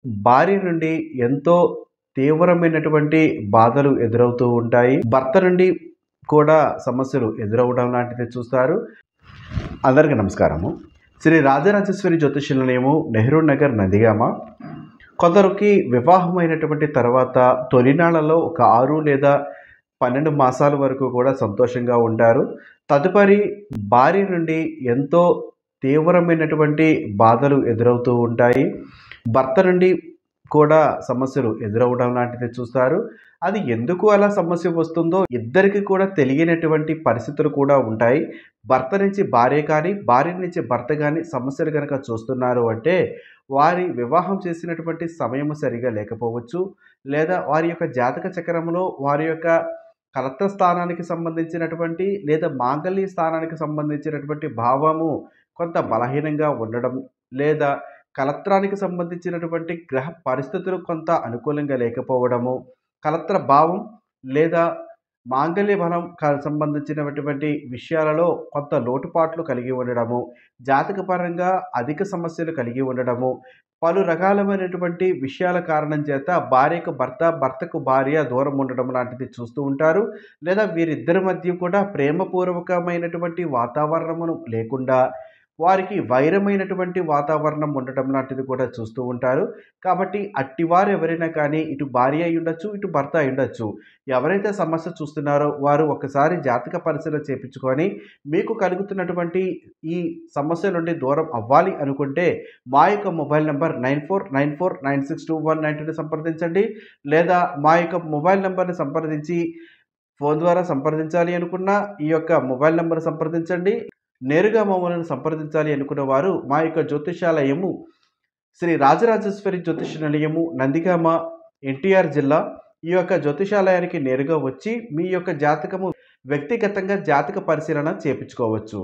భార్య నుండి ఎంతో తీవ్రమైనటువంటి బాధలు ఎదురవుతూ ఉంటాయి. భర్త నుండి కూడా సమస్యలు ఎదురవ్వడం లాంటిది చూస్తారు. అందరికీ నమస్కారము. శ్రీ రాజరాజేశ్వరి జ్యోతిష్య నిలయము, నెహ్రూ నగర్, నందిగామ. కొందరికి వివాహమైనటువంటి తర్వాత తొలినాళ్లలో ఒక 6 లేదా 12 మాసాల వరకు కూడా సంతోషంగా ఉంటారు. తదుపరి భార్య నుండి ఎంతో తీవ్రమైనటువంటి బాధలు ఎదురవుతూ ఉంటాయి. భర్త నుండి కూడా సమస్యలు ఎదురవ్వడం లాంటిది చూస్తారు. అది ఎందుకు అలా సమస్య వస్తుందో ఇద్దరికి కూడా తెలియనటువంటి పరిస్థితులు కూడా ఉంటాయి. భర్త నుంచి భార్య కానీ, భార్య నుంచి భర్త కానీ సమస్యలు గనక చూస్తున్నారు అంటే, వారి వివాహం చేసినటువంటి సమయము సరిగా లేకపోవచ్చు. లేదా వారి యొక్క జాతక చక్రంలో వారి యొక్క కలత్ర స్థానానికి సంబంధించినటువంటి లేదా మాంగళ్య స్థానానికి సంబంధించినటువంటి భావము కొంత బలహీనంగా ఉండడం, లేదా కలత్రానికి సంబంధించినటువంటి గ్రహ పరిస్థితులు కొంత అనుకూలంగా లేకపోవడము, కలత్ర భావం లేదా మాంగళ్య బలం సంబంధించినటువంటి విషయాలలో కొంత లోటుపాట్లు కలిగి ఉండడము, జాతకపరంగా అధిక సమస్యలు కలిగి ఉండడము, పలు రకాలమైనటువంటి విషయాల కారణం చేత భార్యకు భర్త, భర్తకు భార్య దూరం ఉండడం లాంటిది చూస్తూ ఉంటారు. లేదా వీరిద్దరి మధ్య కూడా ప్రేమపూర్వకమైనటువంటి వాతావరణమును లేకుండా వారికి వైరమైనటువంటి వాతావరణం ఉండటం లాంటిది కూడా చూస్తూ ఉంటారు. కాబట్టి అట్టివారు ఎవరైనా కానీ ఇటు భార్య అయ్యుండొచ్చు, ఇటు భర్త అయ్యుండొచ్చు. ఎవరైతే సమస్య చూస్తున్నారో వారు ఒకసారి జాతక పరిశీలన చేపించుకొని మీకు కలుగుతున్నటువంటి ఈ సమస్య నుండి దూరం అవ్వాలి అనుకుంటే మా యొక్క మొబైల్ నంబర్ 9494962192ని సంప్రదించండి. లేదా మా యొక్క మొబైల్ నంబర్‌ని సంప్రదించి ఫోన్ ద్వారా సంప్రదించాలి అనుకున్న ఈ యొక్క మొబైల్ నంబర్ సంప్రదించండి. నేరుగా మమ్మల్ని సంప్రదించాలి అనుకున్న వారు మా యొక్క జ్యోతిషాలయము శ్రీ రాజరాజేశ్వరి జ్యోతిష నిలయము, నందిగామ, ఎన్టీఆర్ జిల్లా. ఈ యొక్క జ్యోతిషాలయానికి నేరుగా వచ్చి మీ యొక్క జాతకము వ్యక్తిగతంగా జాతక పరిశీలన చేపించుకోవచ్చు.